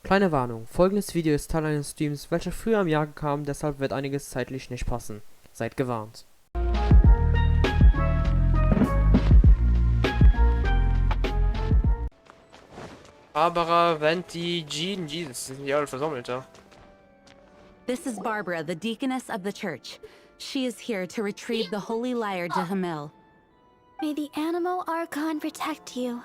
Kleine Warnung, folgendes Video ist Teil eines Streams, welcher früher im Jahr kam, deshalb wird einiges zeitlich nicht passen. Seid gewarnt. Barbara, Venti, Jean, das sind ja alle versammelt da. This is Barbara, the deaconess of the church. She is here to retrieve the holy lyre to Hamil. May the Animo Archon protect you.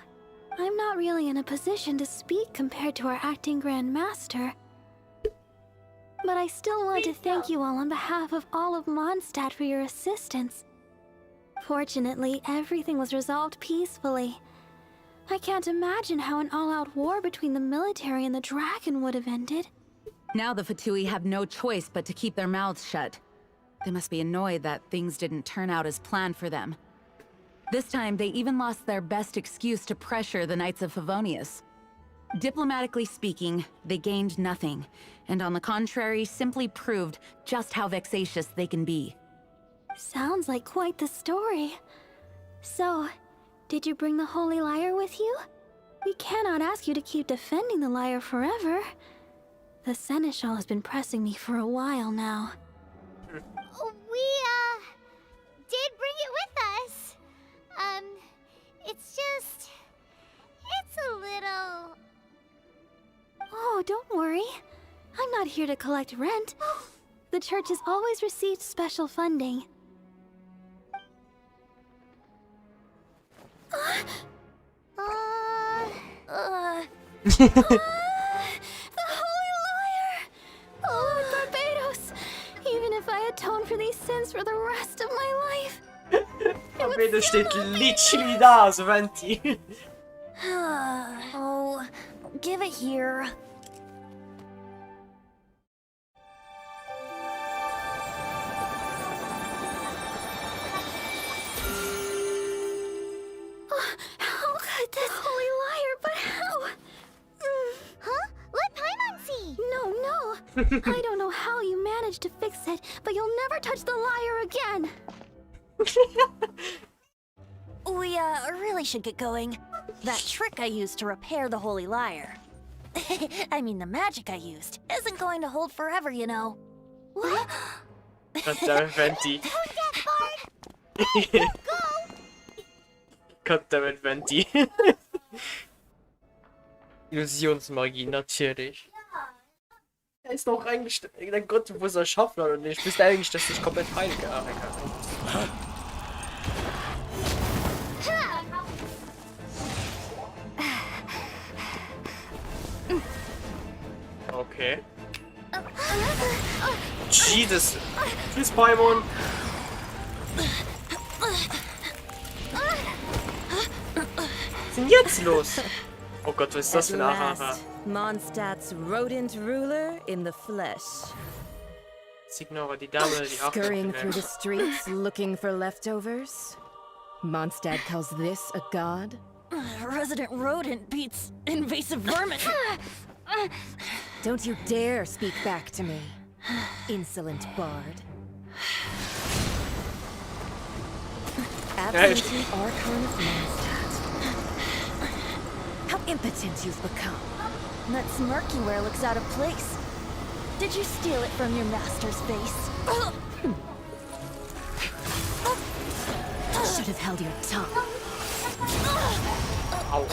I'm not really in a position to speak compared to our acting Grand Master. But I still want to thank you all on behalf of all of Mondstadt for your assistance. Fortunately, everything was resolved peacefully. I can't imagine how an all-out war between the military and the dragon would have ended. Now the Fatui have no choice but to keep their mouths shut. They must be annoyed that things didn't turn out as planned for them. This time, they even lost their best excuse to pressure the Knights of Favonius. Diplomatically speaking, they gained nothing, and on the contrary, simply proved just how vexatious they can be. Sounds like quite the story. So, did you bring the Holy Lyre with you? We cannot ask you to keep defending the lyre forever. The Seneschal has been pressing me for a while now. We, did bring it with us. It's a little... Oh, don't worry. I'm not here to collect rent. The church has always received special funding. The Holy Lyre! Oh, Barbados! Even if I atone for these sins for the rest of my life... Barbados steht literally da, so Venti. Oh, give it here. How could this Holy Lyre, but how? Huh? Let Paimon see! No. I don't know how you managed to fix it, but you'll never touch the lyre again. We, really should get going. That trick I used to repair the Holy Lyre. I mean, the magic I used isn't going to hold forever, you know. What? Goddammit, Venti. Goddammit, Venti. Illusionsmagie, natürlich. Er ist doch eigentlich der Gott, wo es erschaffen hat und ich wüsste eigentlich, dass ich komplett heilig kann. Okay. Jesus. Tschüss, Paimon. Was ist denn jetzt los? Oh Gott, was ist das für ein Aha? Mondstadt's rodent ruler in the flesh. Signora, die Dame, die Scurrying through the streets looking for leftovers. Mondstadt calls this a god? Resident rodent beats invasive vermin. Don't you dare speak back to me, insolent bard. Absentee Archon of Mondstadt. How impotent you've become. That smirk you wear looks out of place. Did you steal it from your master's face? Should have held your tongue. Au.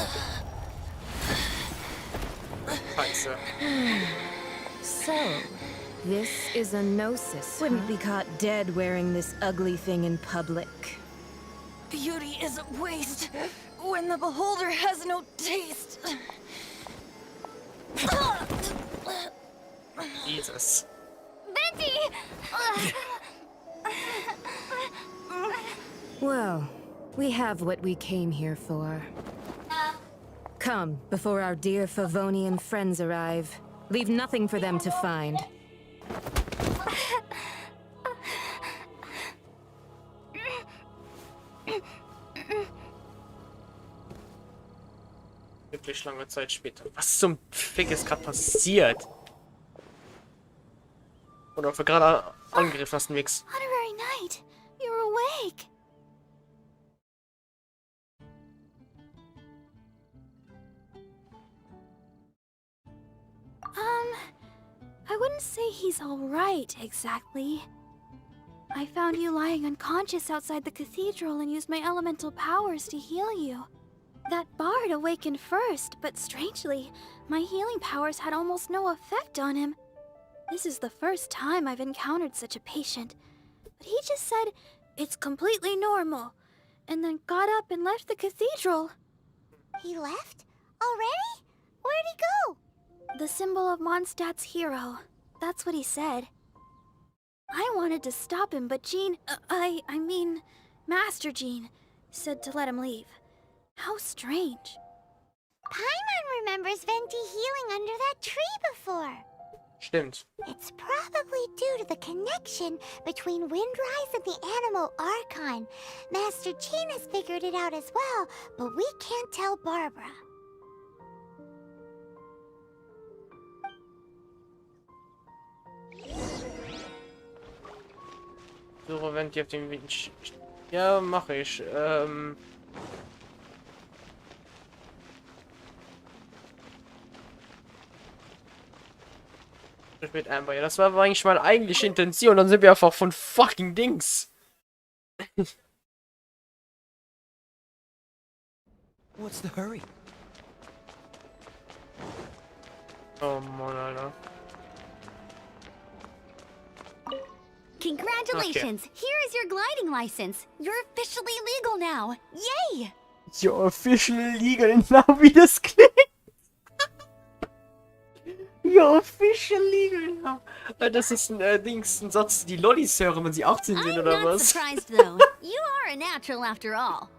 Scheiße. So, this is a gnosis. Wouldn't be caught dead wearing this ugly thing in public. Beauty is a waste when the beholder has no taste. Jesus. Venti! Well, we have what we came here for. Come, before our dear Favonian friends arrive. Leave nothing for them to find. Wirklich lange Zeit später. Was zum Fick ist gerade passiert? Oder ob wir gerade angegriffen hast, nix. Honorary Knight, you're awake. I wouldn't say he's alright, exactly. I found you lying unconscious outside the cathedral and used my elemental powers to heal you. That bard awakened first, but strangely, my healing powers had almost no effect on him. This is the first time I've encountered such a patient, but he just said it's completely normal, and then got up and left the cathedral. He left? Already? Where'd he go? The symbol of Mondstadt's hero. That's what he said. I wanted to stop him, but Jean, I mean, Master Jean, said to let him leave. How strange. Paimon remembers Venti healing under that tree before. Stimmt. It's probably due to the connection between Windrise and the Animal Archon. Master Jean has figured it out as well, but we can't tell Barbara. Suche Venti auf dem Ja, mache ich. Mit Amber. Ja, das war aber eigentlich meine eigentliche Intention. Dann sind wir einfach von fucking Dings. What's the hurry? Oh Mann, Alter. Congratulations! Here is your gliding license. You're officially legal now. Yay! Your official legal now, wie das klingt. Your official legal now. Das ist ein Dings, ein Satz, die Lollis hören, wenn sie 18 sind I'm oder not was? surprised though. You are a natural after all.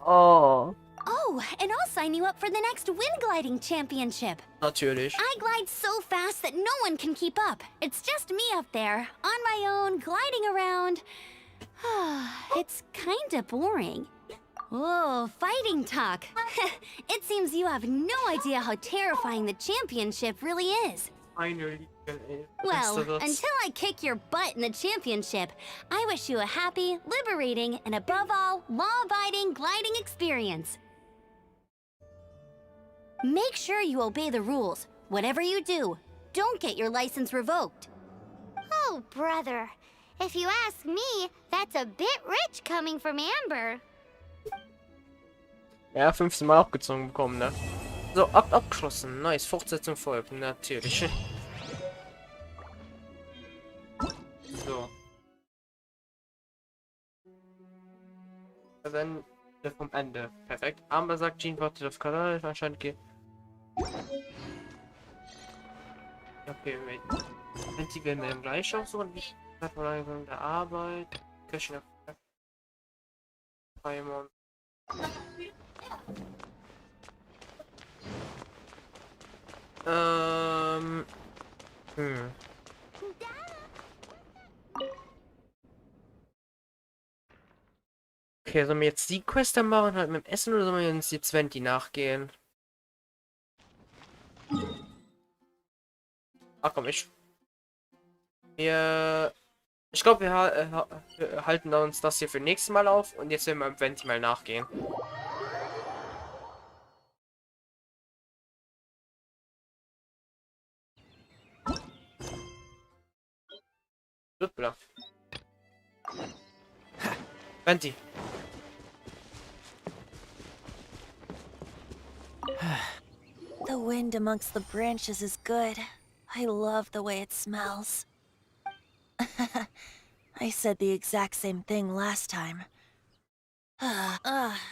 Oh. Oh, and I'll sign you up for the next wind gliding championship. Natürlich. I glide so fast that no one can keep up. It's just me up there, on my own, gliding around. It's kinda boring. Whoa, fighting talk. It seems you have no idea how terrifying the championship really is. Finally. Well, until I kick your butt in the championship, I wish you a happy, liberating, and above all, law-abiding gliding experience. Make sure you obey the rules. Whatever you do, don't get your license revoked. Oh, brother. If you ask me, that's a bit rich coming from Amber. Ja, 15 Mal abgezogen bekommen, ne? So, abgeschlossen. Nice, Fortsetzung folgt, natürlich. So. Dann vom Ende. Perfekt. Amber sagt, Jean wartet auf Kanal, anscheinend geht. Okay, wenn sie werden wir gleich aussuchen, ich sag mal langsam der Arbeit. Köchen auf Paimon. Okay, sollen wir jetzt die Quest dann machen, halt mit dem Essen, oder sollen wir uns die 20 nachgehen? Ach komm, ich glaube, wir halten uns das hier für nächstes Mal auf und jetzt werden wir im 20 mal nachgehen. Super. 20. The wind amongst the branches is good. I love the way it smells. I said the exact same thing last time.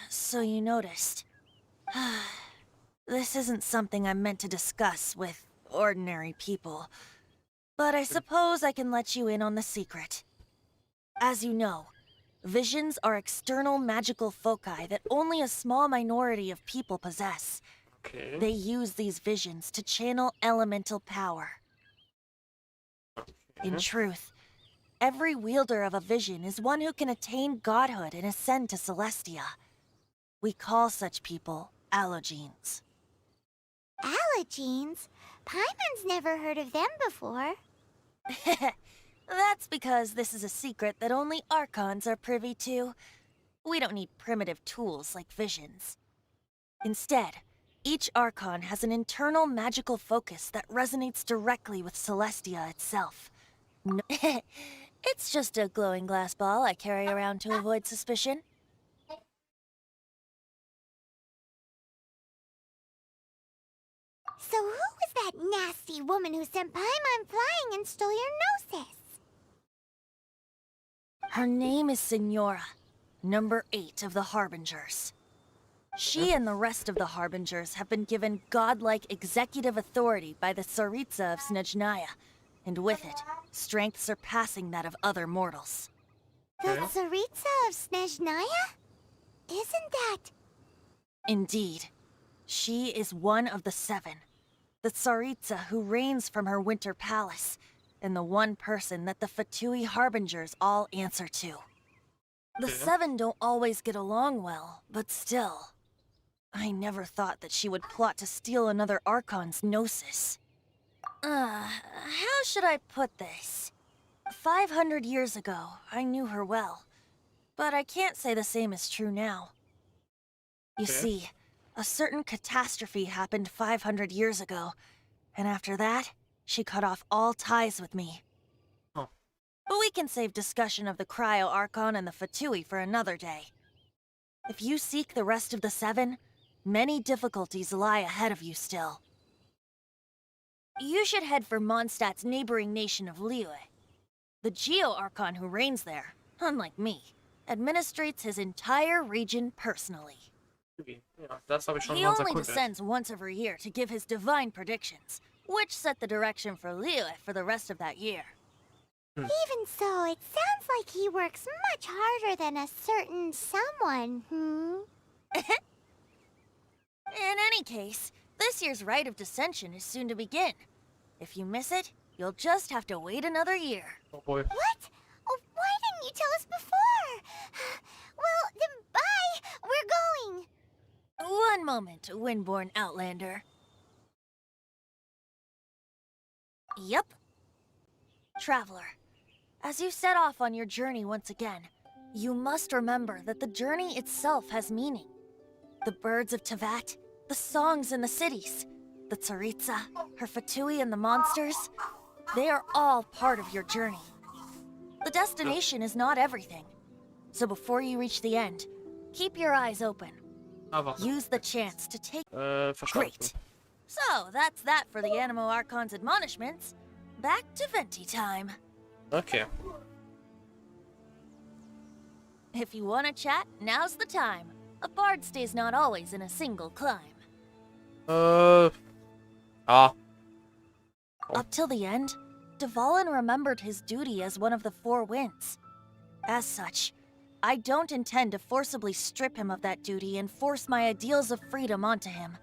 So you noticed. This isn't something I'm meant to discuss with ordinary people. But I suppose I can let you in on the secret. As you know, visions are external magical foci that only a small minority of people possess. Okay. They use these visions to channel elemental power. In truth, every wielder of a vision is one who can attain godhood and ascend to Celestia. We call such people allogenes. Allogenes? Paimon's never heard of them before. That's because this is a secret that only Archons are privy to. We don't need primitive tools like visions. Instead, Each Archon has an internal magical focus that resonates directly with Celestia itself. No it's just a glowing glass ball I carry around to avoid suspicion. So who was that nasty woman who sent Paimon flying and stole your Gnosis? Her name is Signora, number 8 of the Harbingers. She and the rest of the Harbingers have been given godlike executive authority by the Tsaritsa of Snezhnaya, and with it, strength surpassing that of other mortals. The Tsaritsa of Snezhnaya? Isn't that... Indeed. She is one of the 7. The Tsaritsa who reigns from her winter palace, and the one person that the Fatui Harbingers all answer to. The 7 don't always get along well, but still. I never thought that she would plot to steal another Archon's Gnosis. How should I put this? 500 years ago, I knew her well. But I can't say the same is true now. You see, a certain catastrophe happened 500 years ago, and after that, she cut off all ties with me. Oh. But we can save discussion of the Cryo Archon and the Fatui for another day. If you seek the rest of the 7, many difficulties lie ahead of you still. You should head for Mondstadt's neighboring nation of Liyue. The Geo Archon who reigns there, unlike me, administrates his entire region personally. Ja, das habe ich schon He mal only erkundet. descends once every year to give his divine predictions, which set the direction for Liyue for the rest of that year. Even so, it sounds like he works much harder than a certain someone, In any case, this year's Rite of Dissension is soon to begin. If you miss it, you'll just have to wait another year. Oh boy. What? Oh, why didn't you tell us before? Well, then bye! We're going! One moment, Windborn Outlander. Yep. Traveler, as you set off on your journey once again, you must remember that the journey itself has meaning. The birds of Tevat, the songs in the cities, the Tsaritsa, her Fatui and the monsters, they are all part of your journey. The destination is not everything. So before you reach the end, keep your eyes open. Use the chance to take... Verstanden. Great. So, that's that for the Animo Archon's admonishments. Back to Venti time. Okay. If you want to chat, now's the time. A bard stays not always in a single climb. Ah. Up till the end, Dvalin remembered his duty as one of the 4 winds. As such, I don't intend to forcibly strip him of that duty and force my ideals of freedom onto him.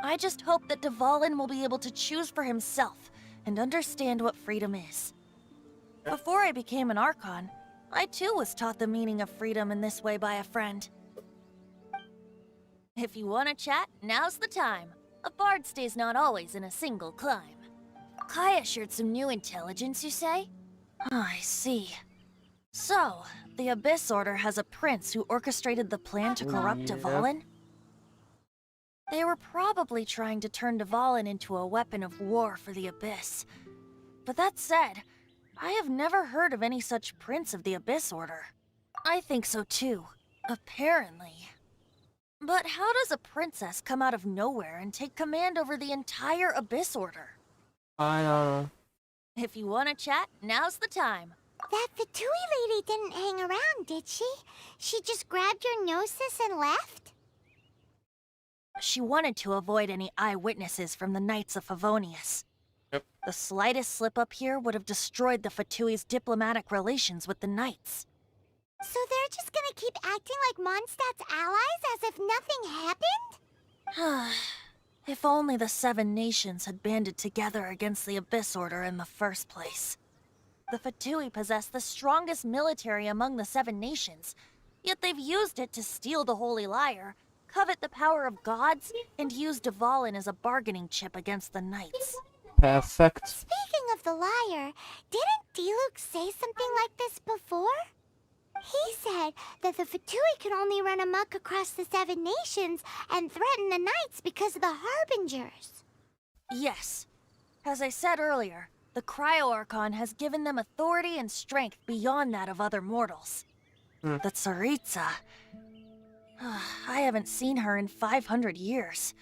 I just hope that Dvalin will be able to choose for himself and understand what freedom is. Before I became an Archon, I too was taught the meaning of freedom in this way by a friend. If you want to chat, now's the time. A bard stays not always in a single climb. Kaya shared some new intelligence, you say? I see. So, the Abyss Order has a prince who orchestrated the plan to corrupt Dvalin? They were probably trying to turn Dvalin into a weapon of war for the Abyss. But that said, I have never heard of any such prince of the Abyss Order. I think so too, apparently. But how does a princess come out of nowhere and take command over the entire Abyss Order? I don't know. If you want to chat, now's the time. That Fatui lady didn't hang around, did she? She just grabbed your Gnosis and left? She wanted to avoid any eyewitnesses from the Knights of Favonius. Yep. The slightest slip-up here would have destroyed the Fatui's diplomatic relations with the Knights. So they're just gonna keep acting like Mondstadt's allies as if nothing happened? If only the 7 nations had banded together against the Abyss Order in the first place. The Fatui possess the strongest military among the 7 nations, yet they've used it to steal the Holy Lyre, covet the power of gods, and use Dvalin as a bargaining chip against the Knights. Perfekt. Speaking of the lyre, didn't Diluc say something like this before? He said that the Fatui could only run amok across the 7 nations and threaten the knights because of the Harbingers. Yes. As I said earlier, the Cryo-Archon has given them authority and strength beyond that of other mortals. The Tsaritsa... I haven't seen her in 500 years.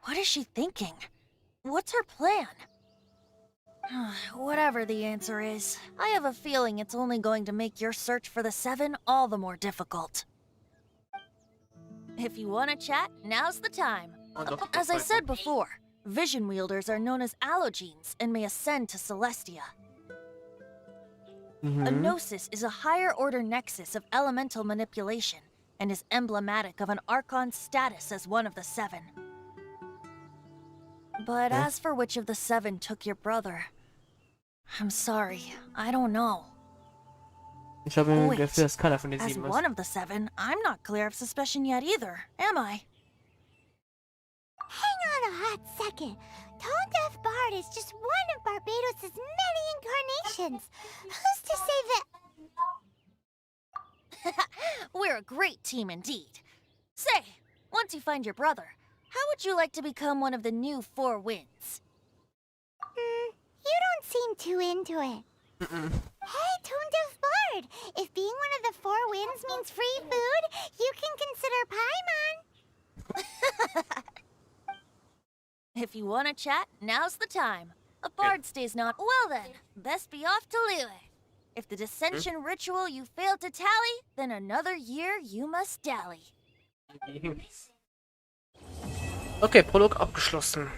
What is she thinking? What's her plan? Whatever the answer is, I have a feeling it's only going to make your search for the 7 all the more difficult. If you want to chat, now's the time. As I said before, vision wielders are known as allogenes and may ascend to Celestia. A gnosis is a higher-order nexus of elemental manipulation and is emblematic of an Archon's status as one of the 7. But as for which of the 7 took your brother, I'm sorry, I don't know. Ich habe mir gefühlt, dass keiner von den As 7 one ist. of the 7, I'm not clear of suspicion yet either, am I? Hang on a hot second. Tone Deaf Bard is just one of Barbados' many incarnations. Who's to say that... We're a great team indeed. Say, once you find your brother, how would you like to become one of the new 4 winds? You don't seem too into it. Hey, Tone Deaf Bard, if being one of the 4 winds means free food, you can consider Paimon. If you want to chat, now's the time. A bard stays not. Well then, best be off to Lille. If the dissension ritual you failed to tally, then another year you must dally. Okay, Prolog abgeschlossen.